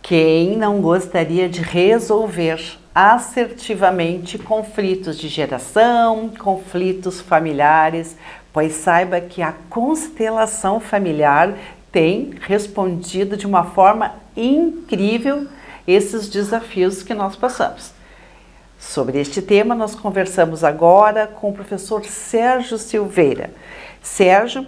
Quem não gostaria de resolver assertivamente conflitos de geração, conflitos familiares, pois saiba que a constelação familiar tem respondido de uma forma incrível esses desafios que nós passamos. Sobre este tema, nós conversamos agora com o professor Sérgio Silveira. Sérgio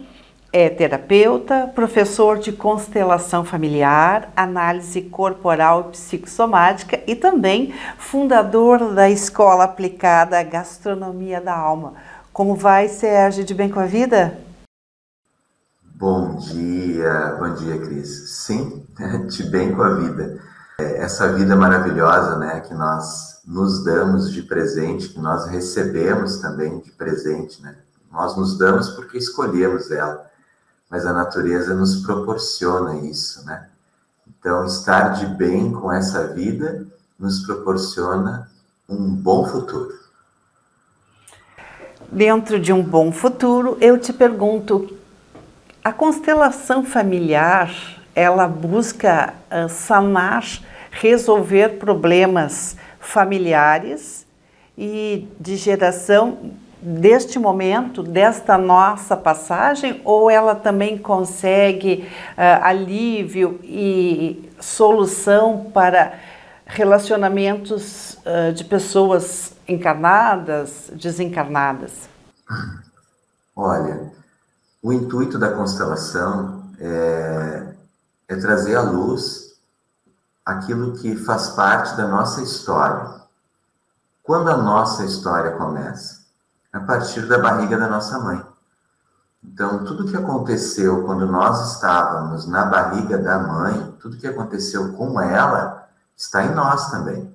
é terapeuta, professor de constelação familiar, análise corporal e psicossomática e também fundador da Escola Aplicada Gastronomia da Alma. Como vai, Sérgio? De bem com a vida? Bom dia, Cris. Sim, de bem com a vida. Essa vida maravilhosa, né, que nós nos damos de presente, que nós recebemos também de presente, né? Nós nos damos porque escolhemos ela, mas a natureza nos proporciona isso, né? Então, estar de bem com essa vida nos proporciona um bom futuro. Dentro de um bom futuro, eu te pergunto, a constelação familiar, ela busca sanar, resolver problemas familiares e de geração deste momento, desta nossa passagem, ou ela também consegue alívio e solução para relacionamentos de pessoas encarnadas, desencarnadas? Olha, o intuito da constelação é trazer à luz aquilo que faz parte da nossa história. Quando a nossa história começa? A partir da barriga da nossa mãe. Então, tudo que aconteceu quando nós estávamos na barriga da mãe, tudo que aconteceu com ela, está em nós também.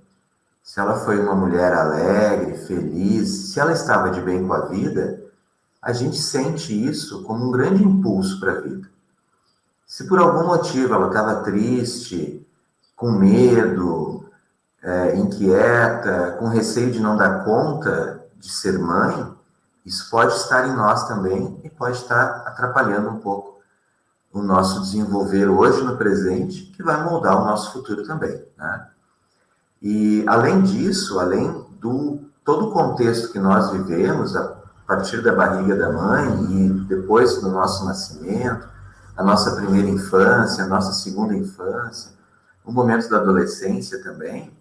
Se ela foi uma mulher alegre, feliz, se ela estava de bem com a vida, a gente sente isso como um grande impulso para a vida. Se por algum motivo ela estava triste, com medo, inquieta, com receio de não dar conta de ser mãe, isso pode estar em nós também e pode estar atrapalhando um pouco o nosso desenvolver hoje no presente, que vai moldar o nosso futuro também, né? E além disso, além do todo o contexto que nós vivemos a partir da barriga da mãe e depois do nosso nascimento, a nossa primeira infância, a nossa segunda infância, o momento da adolescência também,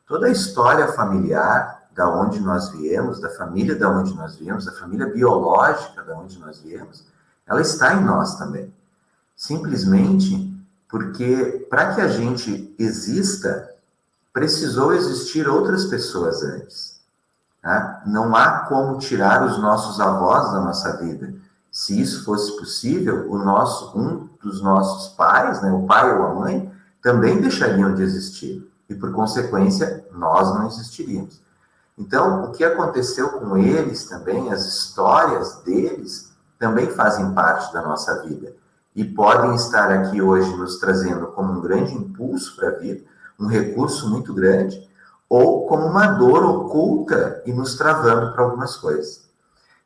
toda a história familiar da onde nós viemos, da família da onde nós viemos, da família biológica da onde nós viemos, ela está em nós também. Simplesmente porque para que a gente exista, precisou existir outras pessoas antes. Tá? Não há como tirar os nossos avós da nossa vida. Se isso fosse possível, um dos nossos pais, né, o pai ou a mãe, também deixariam de existir. E, por consequência, nós não existiríamos. Então, o que aconteceu com eles também, as histórias deles, também fazem parte da nossa vida. E podem estar aqui hoje nos trazendo como um grande impulso para a vida, um recurso muito grande, ou como uma dor oculta e nos travando para algumas coisas.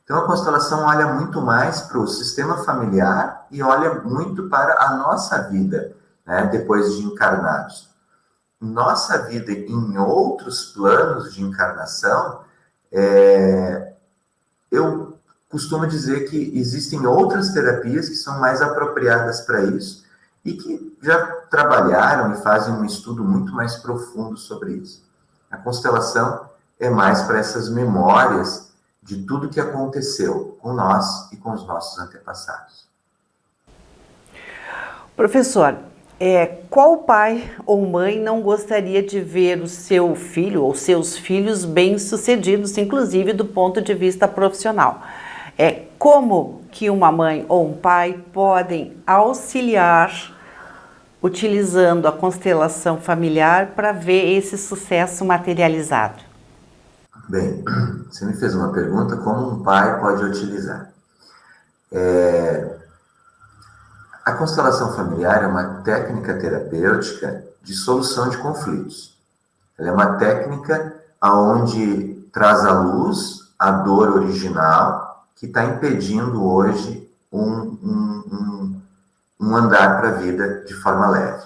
Então, a constelação olha muito mais para o sistema familiar e olha muito para a nossa vida, né, depois de encarnados. Nossa vida em outros planos de encarnação, eu costumo dizer que existem outras terapias que são mais apropriadas para isso e que já trabalharam e fazem um estudo muito mais profundo sobre isso. A constelação é mais para essas memórias de tudo que aconteceu com nós e com os nossos antepassados. Professor, qual pai ou mãe não gostaria de ver o seu filho ou seus filhos bem-sucedidos, inclusive do ponto de vista profissional? Como que uma mãe ou um pai podem auxiliar utilizando a constelação familiar para ver esse sucesso materializado? Bem, você me fez uma pergunta, como um pai pode utilizar? A constelação familiar é uma técnica terapêutica de solução de conflitos. Ela é uma técnica onde traz à luz a dor original que está impedindo hoje um andar para a vida de forma leve.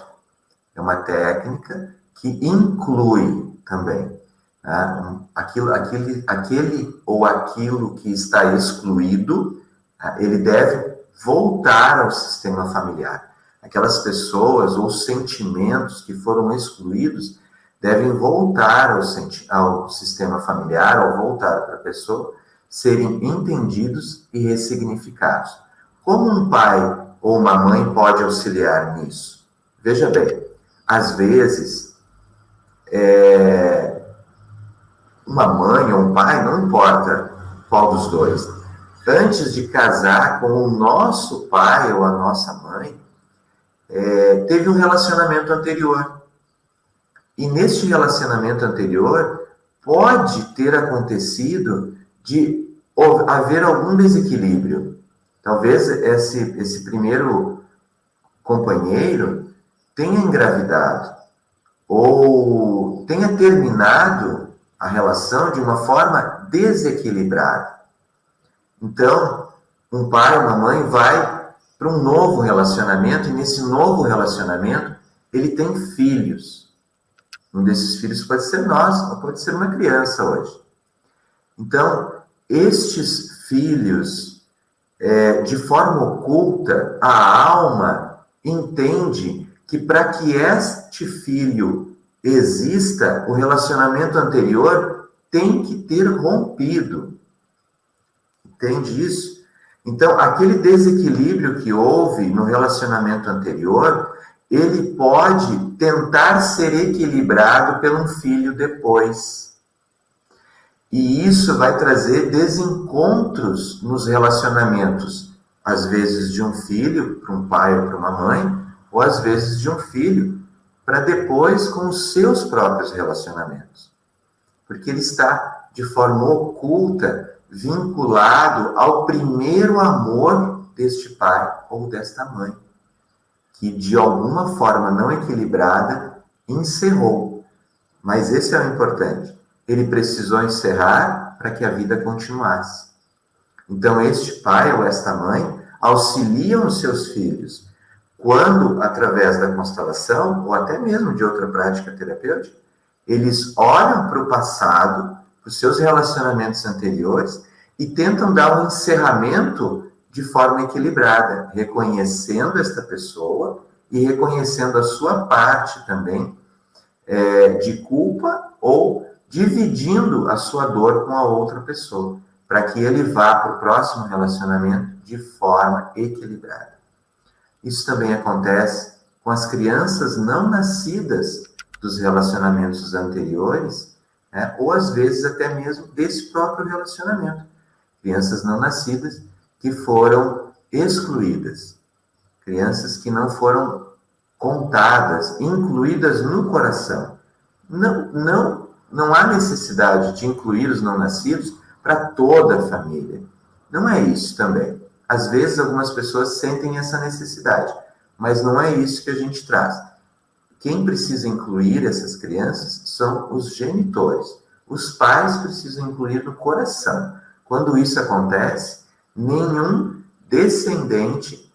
É uma técnica que inclui também, né, aquele ou aquilo que está excluído, né, ele deve voltar ao sistema familiar. Aquelas pessoas ou sentimentos que foram excluídos devem voltar ao sistema familiar, ou voltar para a pessoa, serem entendidos e ressignificados. Como um pai ou uma mãe pode auxiliar nisso? Veja bem, às vezes, uma mãe ou um pai, não importa qual dos dois, antes de casar com o nosso pai ou a nossa mãe, teve um relacionamento anterior. E neste relacionamento anterior, pode ter acontecido de haver algum desequilíbrio. Talvez esse primeiro companheiro tenha engravidado ou tenha terminado a relação de uma forma desequilibrada. Então, um pai, uma mãe vai para um novo relacionamento, e nesse novo relacionamento ele tem filhos. Um desses filhos pode ser nós, ou pode ser uma criança hoje. Então, estes filhos, de forma oculta, a alma entende que para que este filho exista, o relacionamento anterior tem que ter rompido. Entende isso? Então, aquele desequilíbrio que houve no relacionamento anterior, ele pode tentar ser equilibrado por um filho depois. E isso vai trazer desencontros nos relacionamentos, às vezes de um filho para um pai ou para uma mãe, ou às vezes de um filho para depois com os seus próprios relacionamentos. Porque ele está, de forma oculta, vinculado ao primeiro amor deste pai ou desta mãe, que de alguma forma não equilibrada encerrou. Mas esse é o importante. Ele precisou encerrar para que a vida continuasse. Então, este pai ou esta mãe auxiliam os seus filhos quando, através da constelação, ou até mesmo de outra prática terapêutica, eles olham para o passado, para os seus relacionamentos anteriores, e tentam dar um encerramento de forma equilibrada, reconhecendo esta pessoa e reconhecendo a sua parte também de culpa, ou dividindo a sua dor com a outra pessoa, para que ele vá para o próximo relacionamento de forma equilibrada. Isso também acontece com as crianças não nascidas dos relacionamentos anteriores, né? Ou às vezes até mesmo desse próprio relacionamento. Crianças não nascidas que foram excluídas. Crianças que não foram contadas, incluídas no coração. Não há necessidade de incluir os não nascidos para toda a família. Não é isso também. Às vezes algumas pessoas sentem essa necessidade, mas não é isso que a gente traz. Quem precisa incluir essas crianças são os genitores. Os pais precisam incluir no coração. Quando isso acontece, nenhum descendente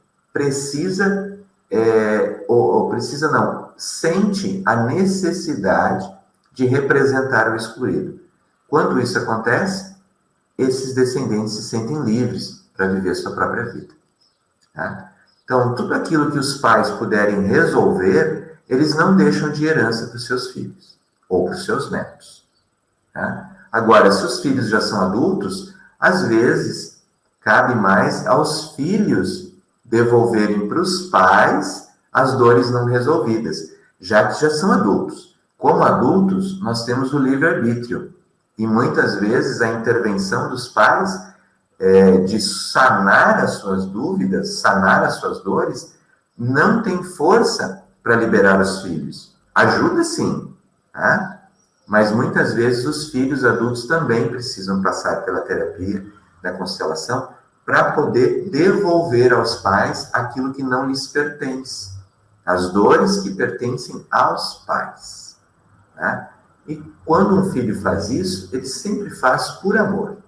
sente a necessidade de representar o excluído. Quando isso acontece, esses descendentes se sentem livres para viver sua própria vida. Tá? Então, tudo aquilo que os pais puderem resolver, eles não deixam de herança para os seus filhos ou para os seus netos. Tá? Agora, se os filhos já são adultos, às vezes cabe mais aos filhos devolverem para os pais as dores não resolvidas, já que já são adultos. Como adultos, nós temos o livre-arbítrio. E muitas vezes a intervenção dos pais de sanar as suas dúvidas, sanar as suas dores, não tem força para liberar os filhos. Ajuda sim, tá? Mas muitas vezes os filhos adultos também precisam passar pela terapia da constelação para poder devolver aos pais aquilo que não lhes pertence, as dores que pertencem aos pais. Tá? E quando um filho faz isso, ele sempre faz por amor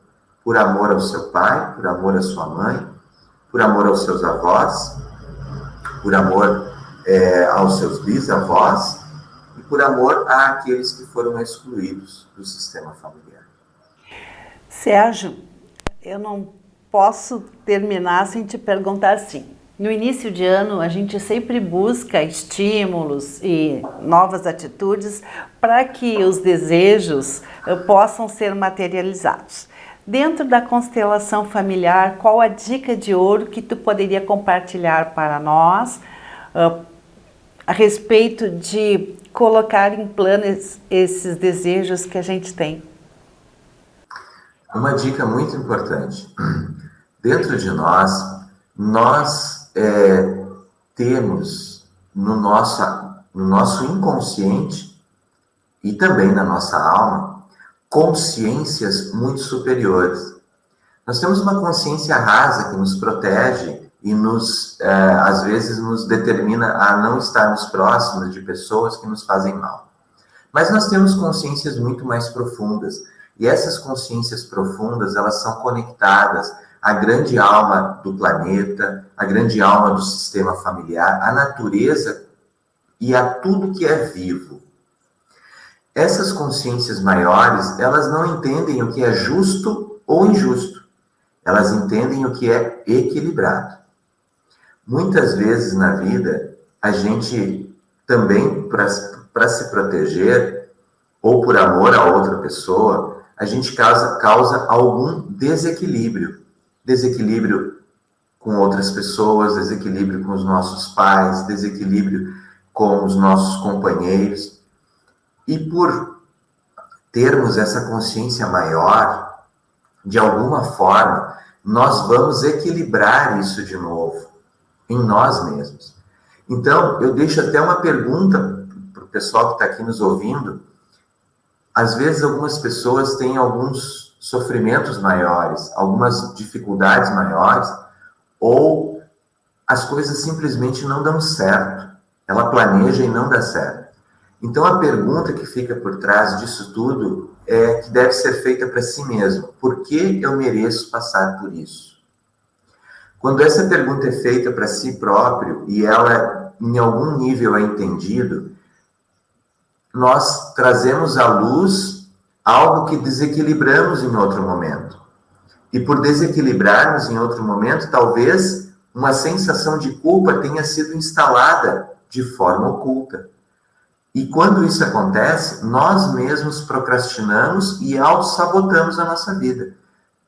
ao seu pai, por amor à sua mãe, por amor aos seus avós, por amor aos seus bisavós e por amor àqueles que foram excluídos do sistema familiar. Sérgio, eu não posso terminar sem te perguntar assim. No início de ano, a gente sempre busca estímulos e novas atitudes para que os desejos possam ser materializados. Dentro da constelação familiar, qual a dica de ouro que tu poderia compartilhar para nós a respeito de colocar em plano esses desejos que a gente tem? Uma dica muito importante. Dentro de nós temos no nosso inconsciente e também na nossa alma consciências muito superiores. Nós temos uma consciência rasa que nos protege e às vezes nos determina a não estarmos próximos de pessoas que nos fazem mal. Mas nós temos consciências muito mais profundas, e essas consciências profundas, elas são conectadas à grande alma do planeta, à grande alma do sistema familiar, à natureza e a tudo que é vivo. Essas consciências maiores, elas não entendem o que é justo ou injusto. Elas entendem o que é equilibrado. Muitas vezes na vida, a gente também, para se proteger, ou por amor a outra pessoa, a gente causa algum desequilíbrio. Desequilíbrio com outras pessoas, desequilíbrio com os nossos pais, desequilíbrio com os nossos companheiros. E por termos essa consciência maior, de alguma forma, nós vamos equilibrar isso de novo, em nós mesmos. Então, eu deixo até uma pergunta para o pessoal que está aqui nos ouvindo. Às vezes, algumas pessoas têm alguns sofrimentos maiores, algumas dificuldades maiores, ou as coisas simplesmente não dão certo. Ela planeja e não dá certo. Então, a pergunta que fica por trás disso tudo é que deve ser feita para si mesmo. Por que eu mereço passar por isso? Quando essa pergunta é feita para si próprio e ela, em algum nível, é entendido, nós trazemos à luz algo que desequilibramos em outro momento. E por desequilibrarmos em outro momento, talvez uma sensação de culpa tenha sido instalada de forma oculta. E quando isso acontece, nós mesmos procrastinamos e auto-sabotamos a nossa vida,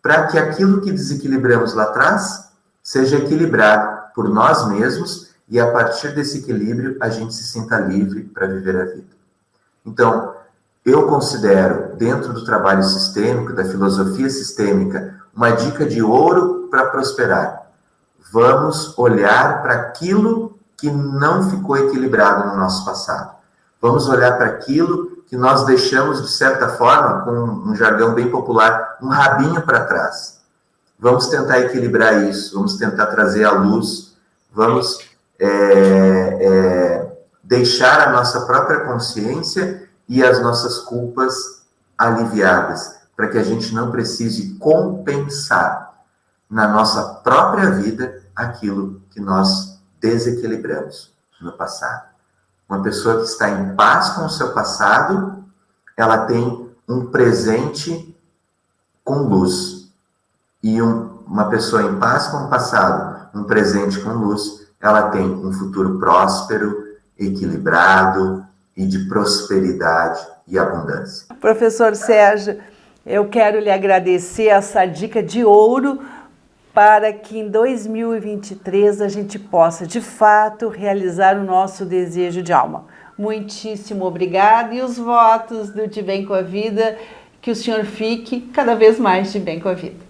para que aquilo que desequilibramos lá atrás seja equilibrado por nós mesmos e a partir desse equilíbrio a gente se sinta livre para viver a vida. Então, eu considero, dentro do trabalho sistêmico, da filosofia sistêmica, uma dica de ouro para prosperar. Vamos olhar para aquilo que não ficou equilibrado no nosso passado. Vamos olhar para aquilo que nós deixamos, de certa forma, com um jargão bem popular, um rabinho para trás. Vamos tentar equilibrar isso, vamos tentar trazer à luz, vamos deixar a nossa própria consciência e as nossas culpas aliviadas, para que a gente não precise compensar na nossa própria vida aquilo que nós desequilibramos no passado. Uma pessoa que está em paz com o seu passado, ela tem um presente com luz. E uma pessoa em paz com o passado, um presente com luz, ela tem um futuro próspero, equilibrado e de prosperidade e abundância. Professor Sérgio, eu quero lhe agradecer essa dica de ouro para que em 2023 a gente possa, de fato, realizar o nosso desejo de alma. Muitíssimo obrigada e os votos do De Bem com a Vida, que o senhor fique cada vez mais de bem com a vida.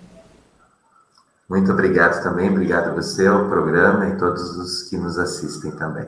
Muito obrigado também, obrigado a você, ao programa e todos os que nos assistem também.